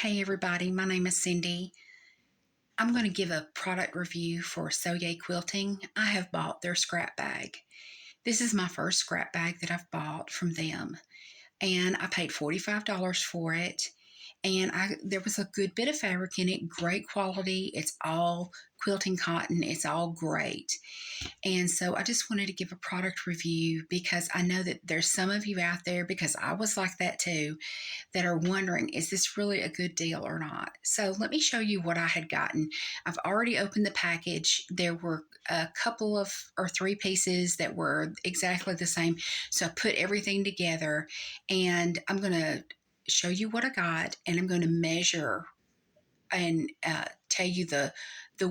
Hey everybody, my name is Cindy. I'm going to give a product review for So Yay Quilting. I have bought their scrap bag. This is my first scrap bag that I've bought from them, and I paid $45 for it. And there was a good bit of fabric in it, great quality. It's all quilting cotton. It's all great. And so I just wanted to give a product review because I know that there's some of you out there, because I was like that too, that are wondering, is this really a good deal or not? So let me show you what I had gotten. I've already opened the package. There were a couple of or three pieces that were exactly the same. So I put everything together, and I'm going to show you what I got, and I'm going to measure and tell you the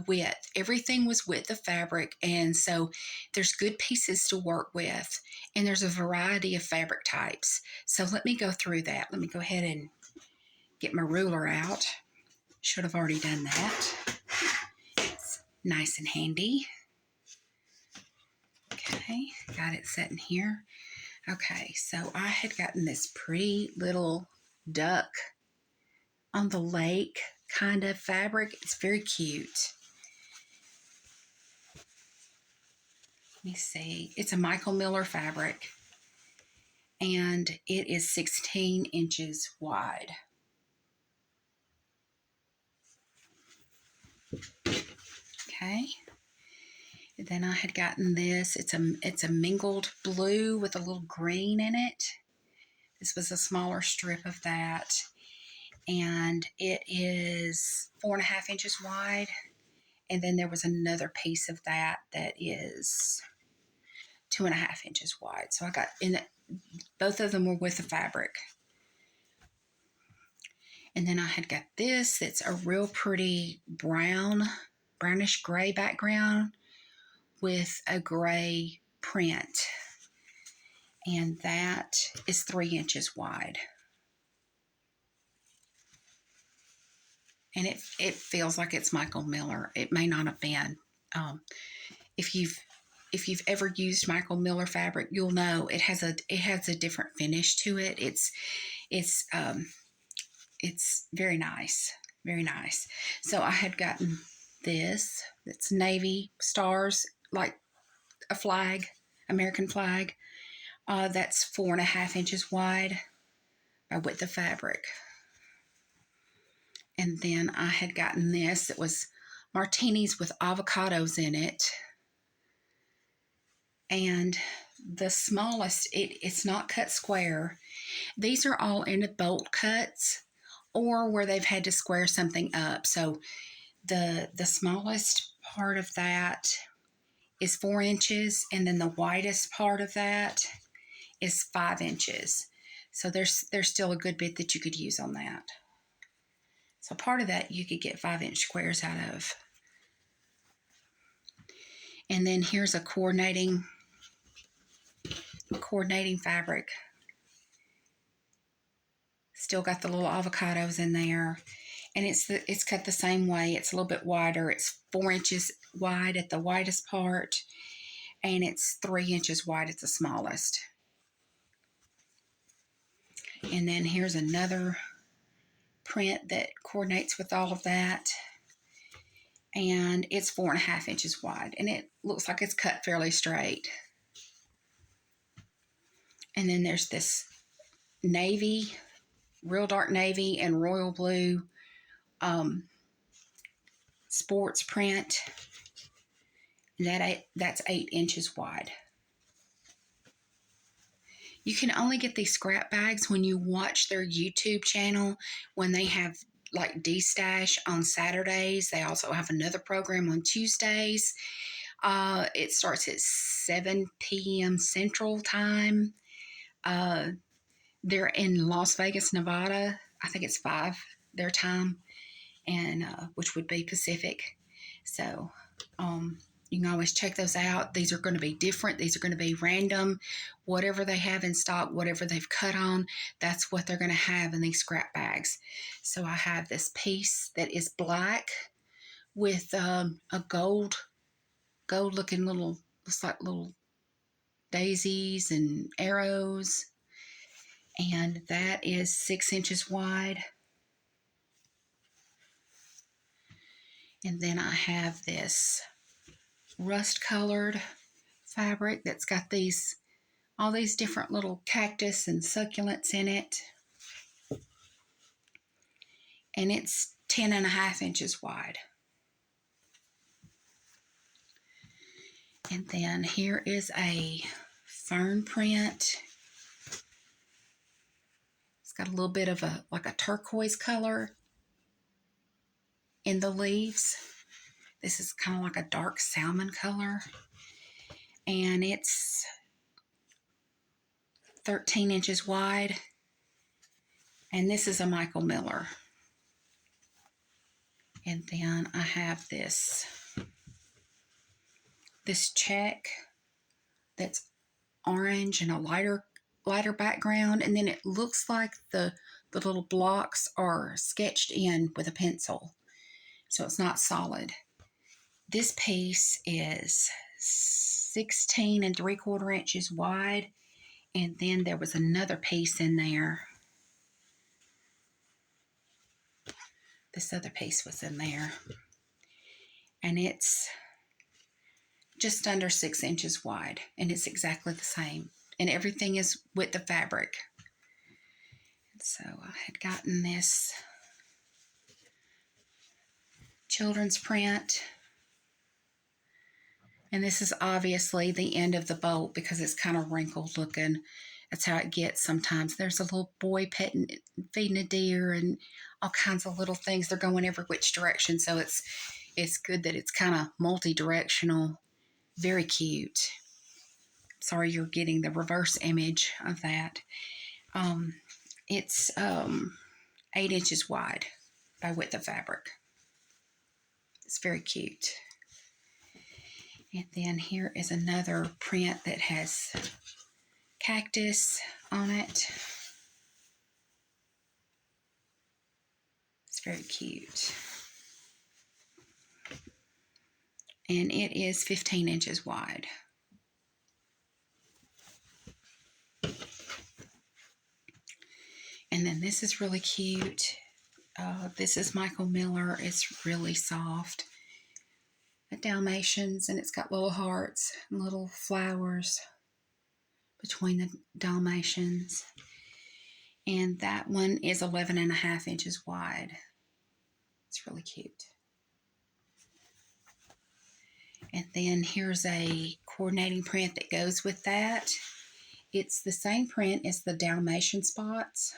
width. Everything was width of fabric, and so there's good pieces to work with, and there's a variety of fabric types. So let me go through that. Let me go ahead and get my ruler out. Should have already done that. It's nice and handy. Okay, got it set in here. Okay, so I had gotten this pretty little duck on the lake kind of fabric. It's very cute. Let me see. It's a Michael Miller fabric, and it is 16 inches wide. Okay. And then I had gotten this. It's a mingled blue with a little green in it. This was a smaller strip of that, and it is 4.5 inches wide. And then there was another piece of that is 2.5 inches wide. So I got both of them were with the fabric. And then I had got this. It's a real pretty brownish gray background with a gray print. And that is 3 inches wide. And it feels like it's Michael Miller. It may not have been. If you've ever used Michael Miller fabric, you'll know it has a different finish to it. It's very nice, very nice. So I had gotten this. It's navy stars, like a flag, American flag. That's 4.5 inches wide by width of fabric. And then I had gotten this. It was martinis with avocados in it. And the smallest, it's not cut square. These are all in bolt cuts or where they've had to square something up. So the smallest part of that is 4 inches, and then the widest part of that is 5 inches. So there's still a good bit that you could use on that. So part of that you could get 5-inch squares out of. And then here's a coordinating fabric. Still got the little avocados in there. And it's cut the same way. It's a little bit wider. It's 4 inches wide at the widest part, and it's 3 inches wide at the smallest. And then here's another print that coordinates with all of that, and it's 4.5 inches wide, and it looks like it's cut fairly straight. And then there's this navy, real dark navy and royal blue sports print. That's 8 inches wide. You can only get these scrap bags when you watch their YouTube channel, when they have like D-Stash on Saturdays. They also have another program on Tuesdays. It starts at 7 p.m. Central Time. They're in Las Vegas, Nevada. I think it's 5 their time, and which would be Pacific. So you can always check those out. These are going to be different. These are going to be random. Whatever they have in stock, whatever they've cut on, that's what they're going to have in these scrap bags. So I have this piece that is black with a gold looking little, looks like little daisies and arrows. And that is 6 inches wide. And then I have this rust colored fabric that's got all these different little cactus and succulents in it. And it's 10.5 inches wide. And then here is a fern print. It's got a little bit of like a turquoise color in the leaves. This is kind of like a dark salmon color. And it's 13 inches wide. And this is a Michael Miller. And then I have this check that's orange and a lighter background, and then it looks like the little blocks are sketched in with a pencil, so it's not solid. This piece is 16 3/4 inches wide, and then there was another piece in there. This other piece was in there, and it's just under 6 inches wide, and it's exactly the same, and everything is with the fabric. So I had gotten this children's print, and this is obviously the end of the bolt because it's kind of wrinkled looking. That's how it gets sometimes. There's a little boy feeding a deer and all kinds of little things. They're going every which direction, so it's good that it's kind of multi-directional. Very cute. Sorry you're getting the reverse image of that. It's 8 inches wide by width of fabric. It's very cute. And then here is another print that has cactus on it. It's very cute. And it is 15 inches wide. And then this is really cute. This is Michael Miller. It's really soft. A Dalmatians, and it's got little hearts and little flowers between the Dalmatians. And that one is 11.5 inches wide. It's really cute. And then here's a coordinating print that goes with that. It's the same print as the Dalmatian spots,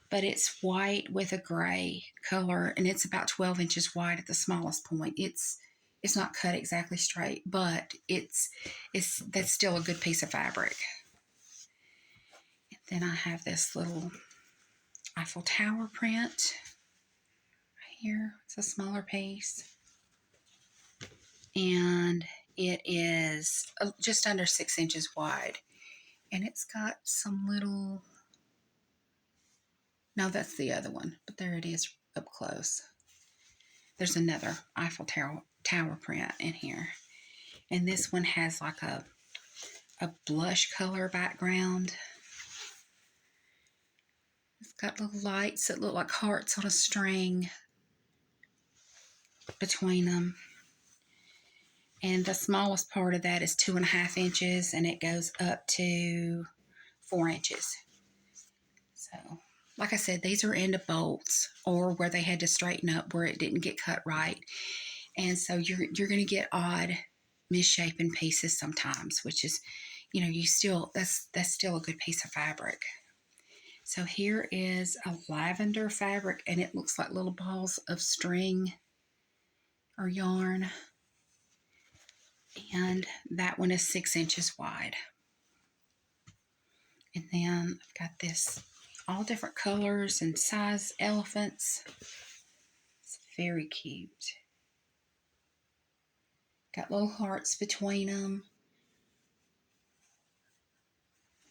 but it's white with a gray color, and it's about 12 inches wide at the smallest point. It's not cut exactly straight, but that's still a good piece of fabric. And then I have this little Eiffel Tower print right here. It's a smaller piece, and it is just under 6 inches wide, and it's got some little. No, that's the other one, but there it is up close. There's another Eiffel Tower print in here. And this one has like a blush color background. It's got little lights that look like hearts on a string between them. And the smallest part of that is 2.5 inches, and it goes up to 4 inches. So, like I said, these are into bolts or where they had to straighten up where it didn't get cut right. And so you're going to get odd misshapen pieces sometimes, which is, that's still a good piece of fabric. So here is a lavender fabric, and it looks like little balls of string or yarn. And that one is 6 inches wide. And then I've got this all different colors and size elephants. It's very cute. Got little hearts between them.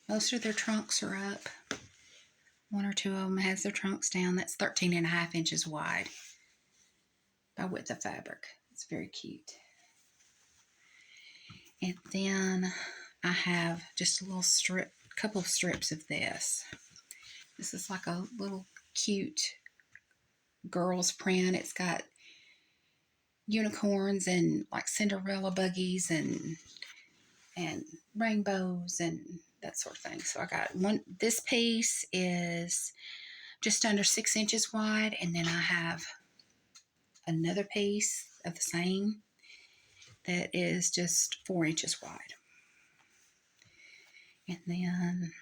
Most of their trunks are up. One or two of them has their trunks down. That's 13.5 inches wide by width of fabric. It's very cute. And then I have just a little couple of strips of this. This is like a little cute girl's print. It's got unicorns and like Cinderella buggies and rainbows and that sort of thing. So I got one. This piece is just under 6 inches wide, and then I have another piece of the same that is just 4 inches wide. And then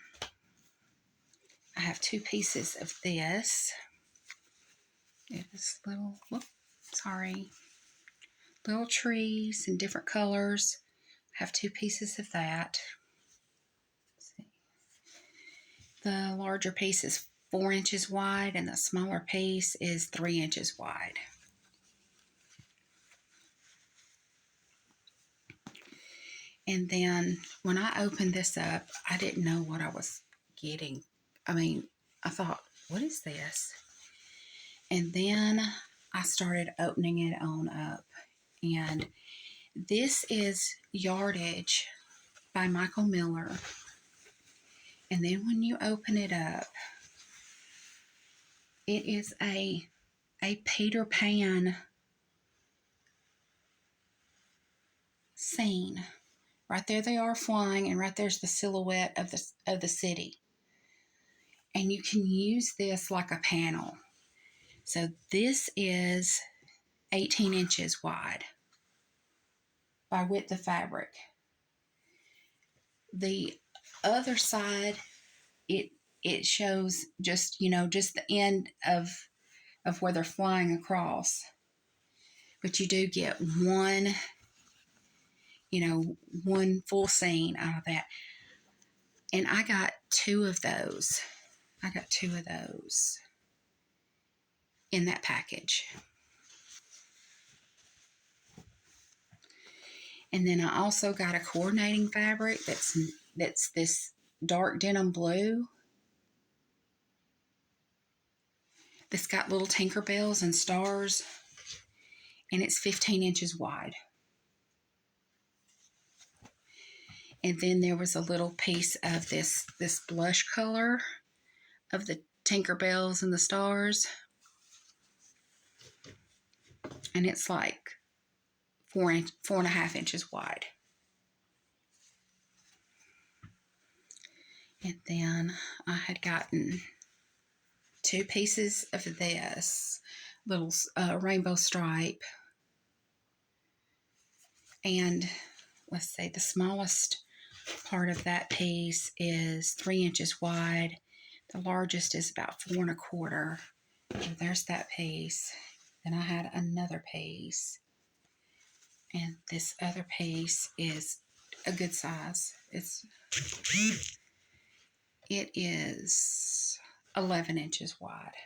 I have 2 pieces of this. It's little, little trees in different colors. I have 2 pieces of that. The larger piece is 4 inches wide, and the smaller piece is 3 inches wide. And then when I opened this up, I didn't know what I was getting. I mean, I thought, what is this? And then I started opening it on up. And this is Yardage by Michael Miller. And then when you open it up, it is a Peter Pan scene. Right there they are flying, and right there's the silhouette of the city. And you can use this like a panel. So this is 18 inches wide by width of fabric. The other side, it shows just, just the end of where they're flying across. But you do get one full scene out of that. And I got 2 of those. In that package. And then I also got a coordinating fabric that's this dark denim blue. That's got little Tinkerbells and stars. And it's 15 inches wide. And then there was a little piece of this blush color of the Tinkerbells and the stars. And it's like 4.5 inches wide. And then I had gotten 2 pieces of this little rainbow stripe. And let's say the smallest part of that piece is 3 inches wide. The largest is about 4.25. So there's that piece. Then I had another piece. And this other piece is a good size. It is 11 inches wide.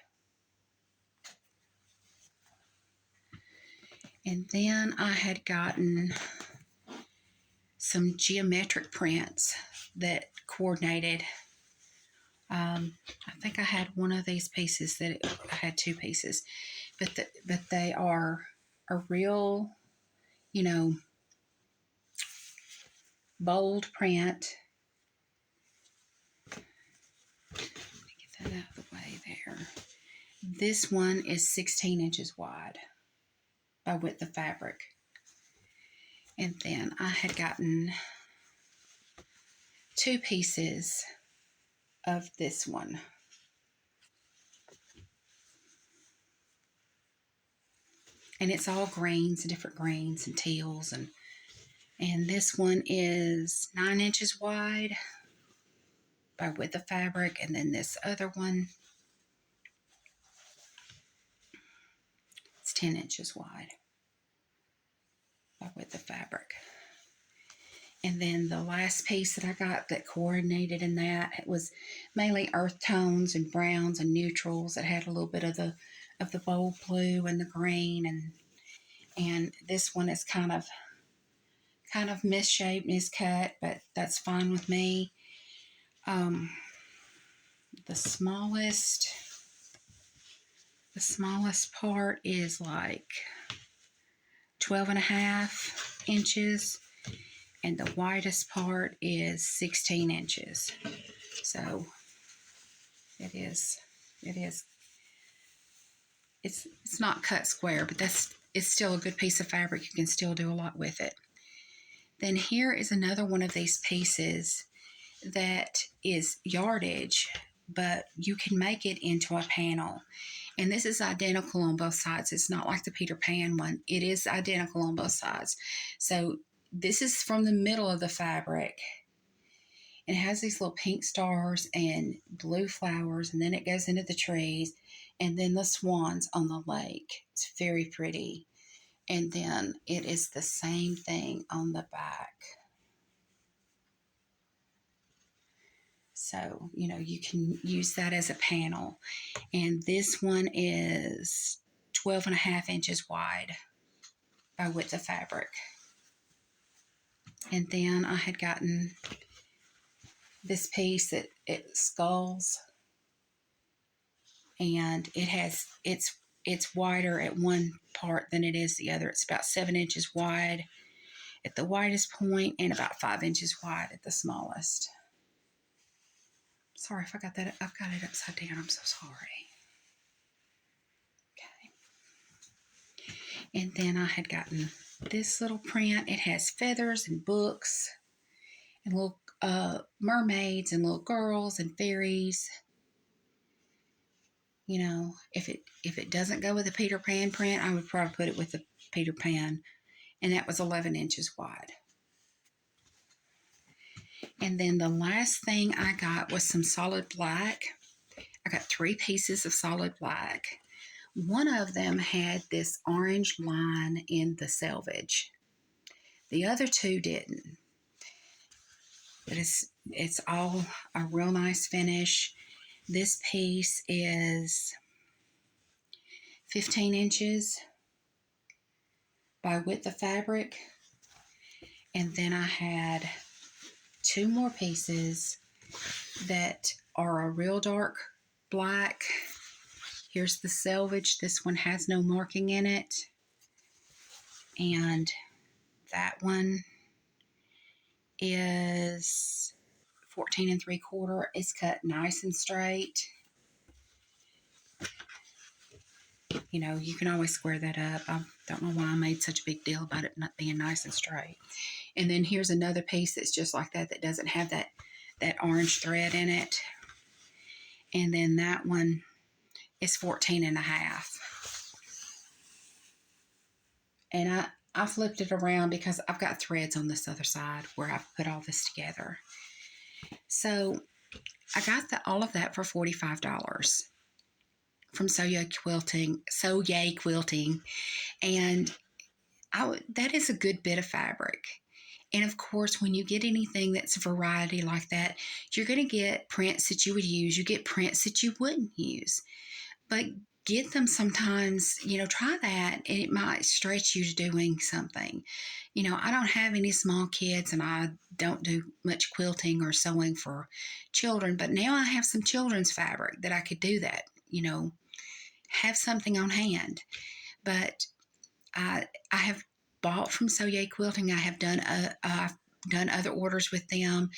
And then I had gotten some geometric prints that coordinated. I think I had one of these pieces I had 2 pieces, but they are a real, bold print. Let me get that out of the way there. This one is 16 inches wide by width of fabric. And then I had gotten 2 pieces of this one. And it's all greens, different greens and teals. And this one is 9 inches wide by width of fabric. And then this other one, it's 10 inches wide by width of fabric. And then the last piece that I got that coordinated in that, it was mainly earth tones and browns and neutrals. It had a little bit of the bold blue and the green, and this one is kind of misshaped, miscut, but that's fine with me. The smallest part is like 12.5 inches. And the widest part is 16 inches. So it's not cut square, but that's it's still a good piece of fabric. You can still do a lot with it. Then here is another one of these pieces that is yardage, but you can make it into a panel. And this is identical on both sides. It's not like the Peter Pan one. It is identical on both sides. So this is from the middle of the fabric. It has these little pink stars and blue flowers, and then it goes into the trees, and then the swans on the lake. It's very pretty. And then it is the same thing on the back. So, you can use that as a panel. And this one is 12.5 inches wide by width of fabric. And then I had gotten this piece that it sculls, and it's wider at one part than it is the other. It's about 7 inches wide at the widest point and about 5 inches wide at the smallest. Sorry if I've got it upside down. I'm so sorry. Okay. And then I had gotten this little print. It has feathers and books and little mermaids and little girls and fairies. If it doesn't go with the Peter Pan print, I would probably put it with the Peter Pan. And that was 11 inches wide. And then the last thing I got was some solid black. I got 3 pieces of solid black. One of them had this orange line in the selvage. The other 2 didn't. But it's all a real nice finish. This piece is 15 inches by width of fabric. And then I had 2 more pieces that are a real dark black. Here's the selvage. This one has no marking in it. And that one is 14 3/4. It's cut nice and straight. You can always square that up. I don't know why I made such a big deal about it not being nice and straight. And then here's another piece that's just like that doesn't have that orange thread in it. And then that one is 14 1/2. And I flipped it around because I've got threads on this other side where I've put all this together. So I got all of that for $45 from So Yay Quilting. And that is a good bit of fabric. And of course, when you get anything that's a variety like that, you're going to get prints that you would use. You get prints that you wouldn't use. But get them sometimes, try that, and it might stretch you to doing something. I don't have any small kids, and I don't do much quilting or sewing for children, but now I have some children's fabric that I could do that, have something on hand. But I have bought from So Yay Quilting. I have I've done other orders with them,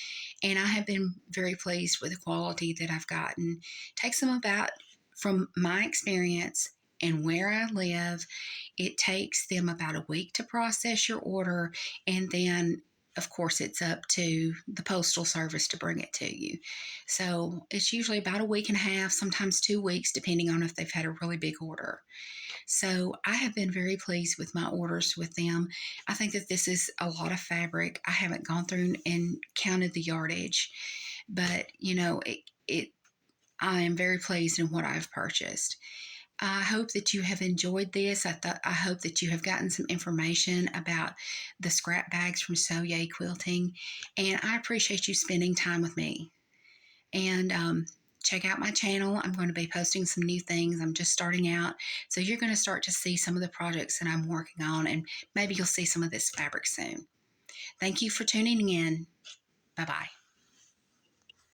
and I have been very pleased with the quality that I've gotten. Takes them from my experience and where I live, it takes them about a week to process your order, and then of course it's up to the postal service to bring it to you. So it's usually about a week and a half, sometimes 2 weeks, depending on if they've had a really big order. So I have been very pleased with my orders with them. I think that this is a lot of fabric. I haven't gone through and counted the yardage, but I am very pleased in what I've purchased. I hope that you have enjoyed this. I hope that you have gotten some information about the scrap bags from So Yay Quilting, and I appreciate you spending time with me. And check out my channel. I'm going to be posting some new things. I'm just starting out, so you're going to start to see some of the projects that I'm working on, and maybe you'll see some of this fabric soon. Thank you for tuning in. Bye-bye.